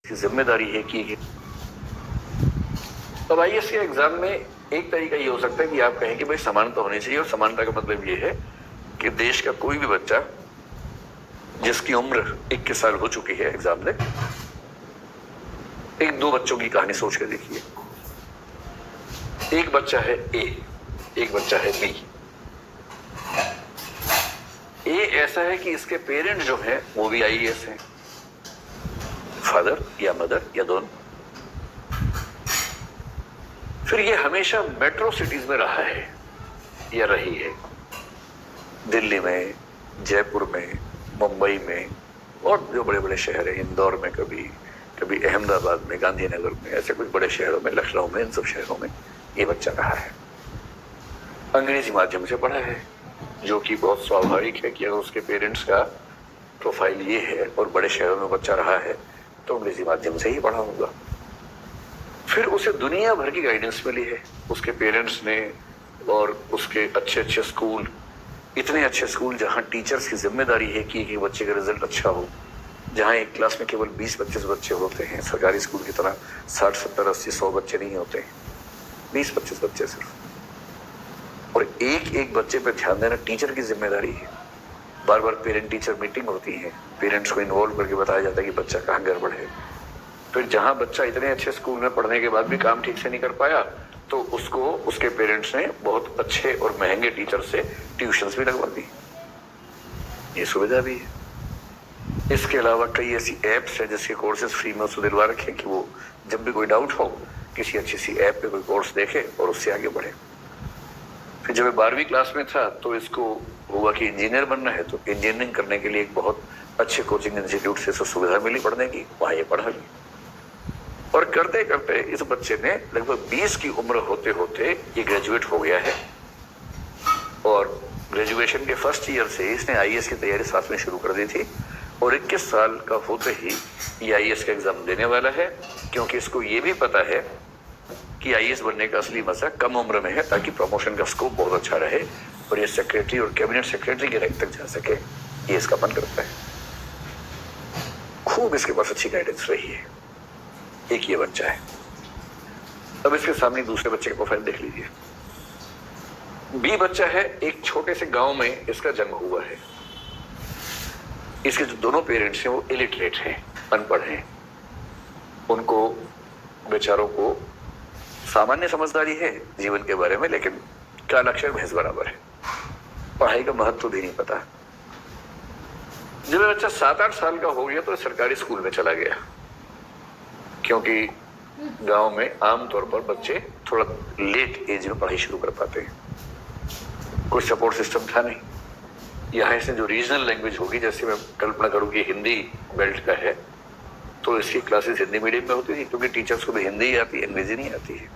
की जिम्मेदारी है कि अब आईएएस के एग्जाम में एक तरीका ये हो सकता है कि आप कहें कि भाई समानता होनी चाहिए, और समानता का मतलब ये है कि देश का कोई भी बच्चा जिसकी उम्र 21 साल हो चुकी है एग्जाम में, एक दो बच्चों की कहानी सोच कर देखिए। एक बच्चा है ए, एक बच्चा है बी। ए ऐसा है कि इसके पेरेंट जो हैं वो भी आईएएस हैं, फादर या मदर या दोनों। फिर ये हमेशा मेट्रो सिटीज में रहा है या रही है, दिल्ली में, जयपुर में, मुंबई में, और जो बड़े बड़े शहर है, इंदौर में, कभी अहमदाबाद में, गांधीनगर में, ऐसे कुछ बड़े शहरों में, लखनऊ में, इन सब शहरों में ये बच्चा रहा है। अंग्रेजी माध्यम से पढ़ा है, जो कि बहुत स्वाभाविक है कि अगर उसके पेरेंट्स का प्रोफाइल ये है और बड़े शहरों में बच्चा रहा है तो अंग्रेजी माध्यम से ही पढ़ा होगा। फिर उसे दुनिया भर की गाइडेंस मिली है उसके पेरेंट्स ने, और उसके अच्छे अच्छे स्कूल, इतने अच्छे स्कूल जहां टीचर्स की जिम्मेदारी है कि बच्चे का रिजल्ट अच्छा हो, जहां एक क्लास में केवल 20-25 बच्चे होते हैं, सरकारी स्कूल की तरह 60, 70, 80, 100 बच्चे नहीं होते हैं, 20-25 बच्चे सिर्फ। और एक एक बच्चे पे ध्यान देना टीचर की जिम्मेदारी है। बार बार पेरेंट टीचर मीटिंग होती है, पेरेंट्स को इन्वॉल्व करके बताया जाता है कि बच्चा कहाँ गड़बड़ है। फिर जहां बच्चा इतने अच्छे स्कूल में पढ़ने के बाद भी काम ठीक से नहीं कर पाया तो उसको उसके पेरेंट्स ने बहुत अच्छे और महंगे टीचर से ट्यूशंस भी लगवा दी। ये सुविधा भी है। इसके अलावा कई ऐसी एप्स है जिसके कोर्सेज फ्री में उसको दिलवा रखे कि वो जब भी कोई डाउट हो किसी अच्छी सी ऐप पे कोई कोर्स देखे और उससे आगे बढ़े। फिर जब 12वीं क्लास में था तो इसको हुआ कि इंजीनियर बनना है, तो इंजीनियरिंग करने के लिए एक बहुत अच्छे कोचिंग इंस्टीट्यूट से सुविधा मिली पढ़ने की, वहां ये पढ़ा ली। और करते करते इस बच्चे ने लगभग 20 की उम्र होते होते ये ग्रेजुएट हो गया है, और ग्रेजुएशन के फर्स्ट ईयर से इसने आईएएस की तैयारी साथ में शुरू कर दी थी, और 21 साल का होते ही ये आईएएस का एग्जाम देने वाला है, क्योंकि इसको ये भी पता है कि आईएएस बनने का असली मजा कम उम्र में है, ताकि प्रमोशन का स्कोप बहुत अच्छा रहे और ये सेक्रेटरी और कैबिनेट सेक्रेटरी के रैंक तक जा सके। ये इसका मन करता है। खूब इसके पास अच्छी गाइडेंस रही है। एक ये बच्चा है। अब इसके सामने दूसरे बच्चे का प्रोफाइल देख लीजिए। बी बच्चा है, एक छोटे से गांव में इसका जन्म हुआ है। इसके जो दोनों पेरेंट्स हैं वो इलिटरेट हैं, अनपढ़ हैं। उनको बेचारों को सामान्य समझदारी है जीवन के बारे में, लेकिन काला अक्षर भैंस बराबर है। पढ़ाई का महत्व भी नहीं पता। जब बच्चा 7-8 साल का हो गया तो सरकारी स्कूल में चला गया, क्योंकि गांव में आमतौर पर बच्चे थोड़ा लेट एज में पढ़ाई शुरू कर पाते हैं। कोई सपोर्ट सिस्टम था नहीं। यहाँ से जो रीजनल लैंग्वेज होगी, जैसे मैं कल्पना करूँ कि हिंदी बेल्ट का है तो इसकी क्लासेस हिंदी मीडियम में होती थी, क्योंकि टीचर्स को भी हिंदी ही आती है, अंग्रेजी नहीं आती है।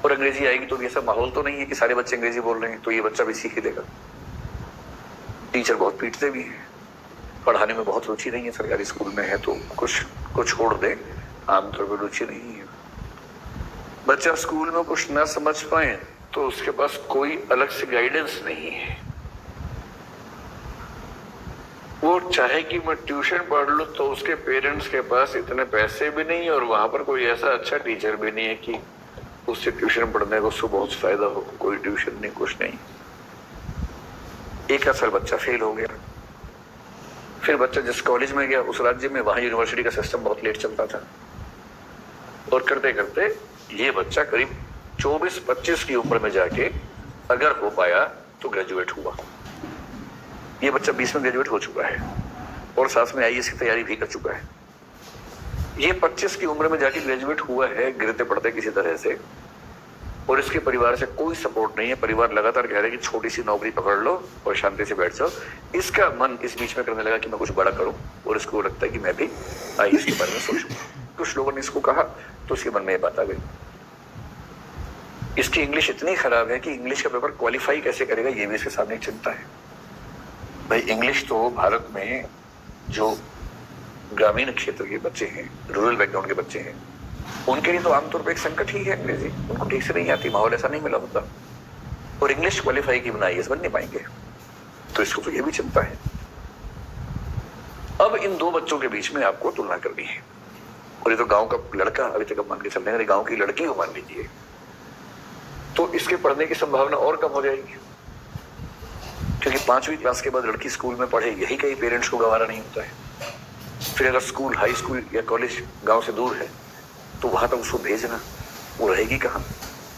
और अंग्रेजी आएगी तो ऐसा माहौल तो नहीं है कि सारे बच्चे अंग्रेजी बोल रहे हैं, तो ये बच्चा भी सीख ही देगा। टीचर बहुत पीटते भी हैं, पढ़ाने में बहुत रुचि नहीं है, सरकारी स्कूल में है तो कुछ छोड़ दे, आमतौर पर रुचि नहीं है। बच्चा स्कूल में कुछ ना समझ पाए तो उसके पास कोई अलग से गाइडेंस नहीं है। वो चाहे कि मैं ट्यूशन पढ़ लूं तो उसके पेरेंट्स के पास इतने पैसे भी नहीं, और वहां पर कोई ऐसा अच्छा टीचर भी नहीं है कि उससे ट्यूशन पढ़ने को उसको बहुत फायदा हो। कोई ट्यूशन नहीं, कुछ नहीं। एक साल बच्चा फेल हो गया। फिर बच्चा जिस कॉलेज में गया उस राज्य में, वहां यूनिवर्सिटी का सिस्टम बहुत लेट चलता था, और करते करते ये बच्चा करीब 24-25 की उम्र में जाके अगर हो पाया तो ग्रेजुएट हुआ। ये बच्चा 20 में ग्रेजुएट हो चुका है और साथ में आईएएस की तैयारी भी कर चुका है। ये 25 की उम्र में जाके ग्रेजुएट हुआ है गिरते पड़ते किसी तरह से, और इसके परिवार से कोई सपोर्ट नहीं है। परिवार लगातार कह रहे हैं कि छोटी सी नौकरी पकड़ लो और शांति से बैठ जाओ। इसका मन इस बीच में करने लगा कि मैं कुछ बड़ा करूं, और इसको लगता है कि मैं भी आईएएस के बारे में सोचूं। कुछ लोगों ने इसको कहा तो उसके मन में ये बात आ गई। इसकी इंग्लिश इतनी खराब है कि इंग्लिश का पेपर क्वालिफाई कैसे करेगा ये भी इसके सामने चिंता है। भाई इंग्लिश तो भारत में जो ग्रामीण क्षेत्र के बच्चे हैं, रूरल बैकग्राउंड के बच्चे हैं, उनके लिए तो आमतौर पर एक संकट ही है अंग्रेजी। उनको ठीक से नहीं आती, माहौल ऐसा नहीं मिला होता, और इंग्लिश क्वालिफाई की बिना आईएएस बन नहीं पाएंगे। तो इसको तो ये भी चिंता है। अब इन दो बच्चों के बीच में आपको तुलना करनी है। और ये तो गांव का लड़का अभी तक मान के चल रहे हैं, गांव की लड़की को मान लीजिए, तो इसके पढ़ने की संभावना और कम हो जाएगी, क्योंकि 5वीं क्लास के बाद लड़की स्कूल में पढ़े, यही कई पेरेंट्स को गवारा नहीं होता है। फिर अगर स्कूल, हाई स्कूल या कॉलेज गांव से दूर है तो वहां तक उसको भेजना, वो रहेगी कहाँ?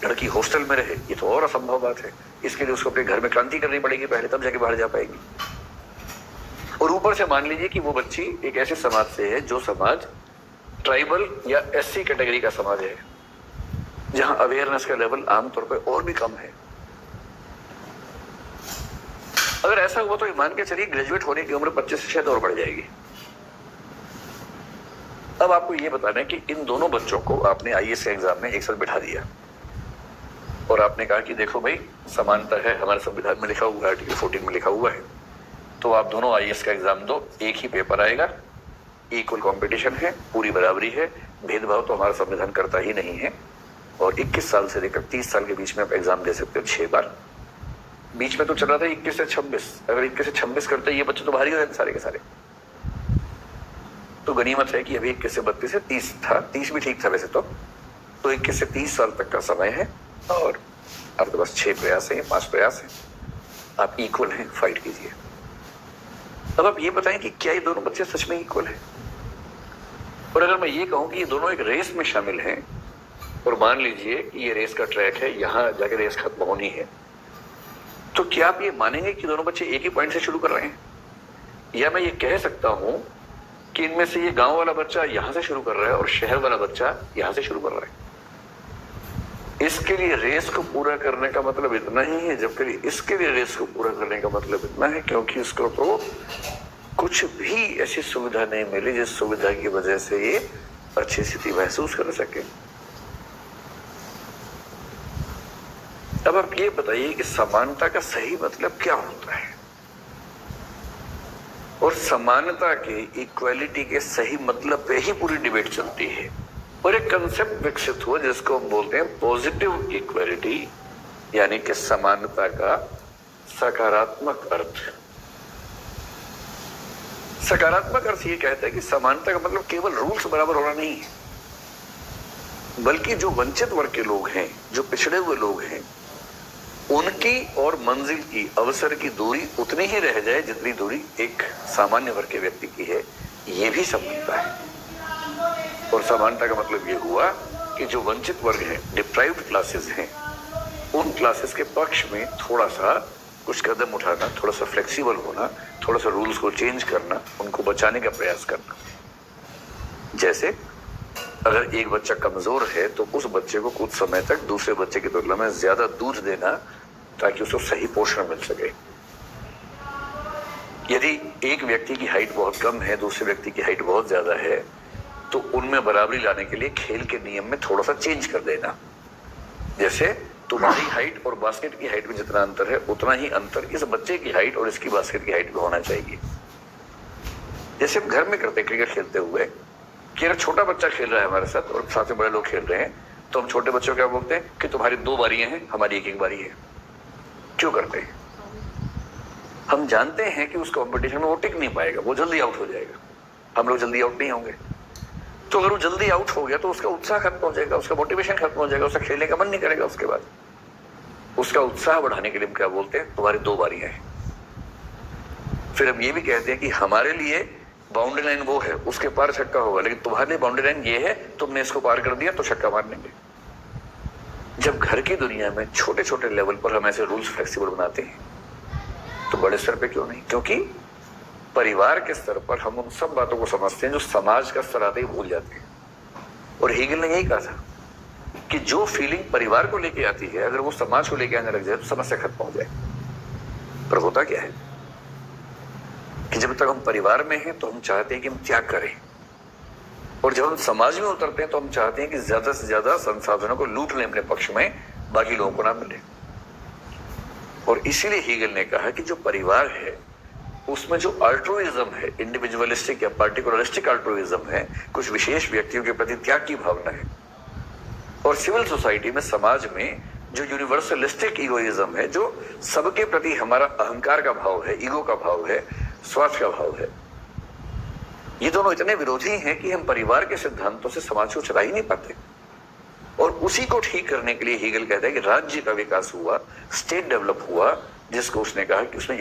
लड़की हॉस्टल में रहे, ये तो और असंभव बात है। इसके लिए उसको अपने घर में क्रांति करनी पड़ेगी पहले, तब जाके बाहर जा पाएगी। और ऊपर से मान लीजिए कि वो बच्ची एक ऐसे समाज से है जो समाज ट्राइबल या एससी कैटेगरी का समाज है, जहां अवेयरनेस का लेवल आमतौर पर और भी कम है। अगर ऐसा हुआ तो मान के चलिए ग्रेजुएट होने की उम्र 25 से शायद और बढ़ जाएगी। अब आपको यह बताना है कि इन दोनों बच्चों को आपने आईएएस एग्जाम में एक साथ बिठा दिया और आपने कहा कि देखो भाई, समानता है, हमारे संविधान में लिखा हुआ है, आर्टिकल 14 में लिखा हुआ है, तो आप दोनों आईएएस का एग्जाम दो, एक ही पेपर आएगा, इक्वल कंपटीशन है, पूरी बराबरी है, भेदभाव तो हमारा संविधान करता ही नहीं है। और 21 साल से लेकर 30 साल के बीच में आप एग्जाम दे सकते हो 6 बार। बीच में तो चल रहा था 21 से 26, अगर 21 से 26 करते ये बच्चे तो बाहर ही हो जाते सारे के सारे। तो गनीमत है कि अभी 21 से 32 से 30 था, 30 भी ठीक था वैसे तो 21 से 30 साल तक का समय है और आपके पास 6 प्रयास है, 5 प्रयास है, आप इक्वल हैं, फाइट कीजिए। अब आप ये बताएं कि क्या ये दोनों बच्चे सच में इक्वल हैं? और अगर मैं ये कहूं कि ये दोनों एक रेस में शामिल हैं और मान लीजिए कि ये रेस का ट्रैक है, यहां जाके रेस खत्म होनी है, तो क्या आप ये मानेंगे कि दोनों बच्चे एक ही पॉइंट से शुरू कर रहे हैं? या मैं ये कह सकता हूं कि इनमें से ये गांव वाला बच्चा यहां से शुरू कर रहा है और शहर वाला बच्चा यहां से शुरू कर रहा है? इसके लिए रेस को पूरा करने का मतलब इतना ही है, जबकि इसके लिए रेस को पूरा करने का मतलब इतना है क्योंकि इसको तो कुछ भी ऐसी सुविधा नहीं मिली जिस सुविधा की वजह से ये अच्छी स्थिति महसूस कर सके। अब आप ये बताइए कि समानता का सही मतलब क्या होता है और समानता के, इक्वालिटी के सही मतलब पे ही पूरी डिबेट चलती है। और एक कंसेप्ट विकसित हुआ जिसको हम बोलते हैं पॉजिटिव इक्वालिटी, यानी कि समानता का सकारात्मक अर्थ। सकारात्मक अर्थ ये कहता है कि समानता का मतलब केवल रूल्स बराबर होना नहीं है, बल्कि जो वंचित वर्ग के लोग हैं, जो पिछड़े हुए लोग हैं, उनकी और मंजिल की, अवसर की दूरी उतनी ही रह जाए जितनी दूरी एक सामान्य वर्ग के व्यक्ति की है। यह भी समानता है। और समानता का मतलब यह हुआ कि जो वंचित वर्ग हैं, डिप्राइव्ड क्लासेस हैं, उन क्लासेस के पक्ष में थोड़ा सा कुछ कदम उठाना, थोड़ा सा फ्लेक्सिबल होना, थोड़ा सा रूल्स को चेंज करना, उनको बचाने का प्रयास करना। जैसे अगर एक बच्चा कमजोर है तो उस बच्चे को कुछ समय तक दूसरे बच्चे की तुलना में ज्यादा दूध देना ताकि उसको सही पोषण मिल सके। यदि एक व्यक्ति की हाइट बहुत कम है, दूसरे व्यक्ति की हाइट बहुत ज्यादा है, तो उनमें बराबरी लाने के लिए खेल के नियम में थोड़ा सा चेंज कर देना। जैसे तुम्हारी हाइट और बास्केट की हाइट में जितना अंतर है उतना ही अंतर इस बच्चे की हाइट और इसकी बास्केट की हाइट में होना चाहिए। जैसे हम घर में करते क्रिकेट खेलते हुए कि अगर छोटा बच्चा खेल रहा है हमारे साथ और साथ में बड़े लोग खेल रहे हैं, तो हम छोटे बच्चों को क्या बोलते हैं कि तुम्हारी 2 बारियां हैं, हमारी 1-1 बारी है। क्यों करते हैं? हम जानते हैं कि उस कंपटीशन में वो टिक नहीं पाएगा, वो जल्दी आउट हो जाएगा, हम लोग जल्दी आउट नहीं होंगे। तो अगर वो जल्दी आउट हो गया तो उसका उत्साह खत्म हो जाएगा, उसका मोटिवेशन खत्म हो जाएगा, उसका खेलने का मन नहीं करेगा। उसके बाद उसका उत्साह बढ़ाने के लिए हम क्या बोलते हैं, तुम्हारी 2 बारियां हैं। फिर हम ये भी कहते हैं कि हमारे लिए बाउंड्री लाइन वो है, उसके पार छक्का होगा, लेकिन तुम्हारे लिए बाउंड्री लाइन ये है, तुमने इसको पार कर दिया तो छक्का मार लेंगे। जब घर की दुनिया में छोटे छोटे लेवल पर हम ऐसे रूल्स फ्लेक्सिबल बनाते हैं, तो बड़े स्तर पे क्यों नहीं? क्योंकि परिवार के स्तर पर हम उन सब बातों को समझते हैं जो समाज का स्तर आते ही भूल जाते हैं। और हेगल ने यही कहा था कि जो फीलिंग परिवार को लेके आती है, अगर वो समाज को लेके आने लग जाए तो समस्या खत्म हो जाए। पर होता क्या है कि जब तक हम परिवार में हैं तो हम चाहते हैं कि हम त्याग करें, और जब हम समाज में उतरते हैं तो हम चाहते हैं कि ज्यादा से ज्यादा संसाधनों को लूट लें अपने पक्ष में, बाकी लोगों को ना मिले। और इसीलिए हेगल ने कहा कि जो परिवार है उसमें जो अल्ट्रुइज्म है, इंडिविजुअलिस्टिक या पार्टिकुलरिस्टिक अल्ट्रुइज्म है, कुछ विशेष व्यक्तियों के प्रति त्याग की भावना है। और सिविल सोसाइटी में, समाज में जो यूनिवर्सलिस्टिक इगोइज्म है, जो सबके प्रति हमारा अहंकार का भाव है, ईगो का भाव है, स्वार्थ का भाव है, ये दोनों इतने विरोधी हैं कि हम परिवार के सिद्धांतों से समाज को चला ही नहीं पाते। और उसी को ठीक करने के लिए हीगल कहता है कि राज्य का विकास हुआ, स्टेट डेवलप हुआ, जिसको उसने कहा कि उसमें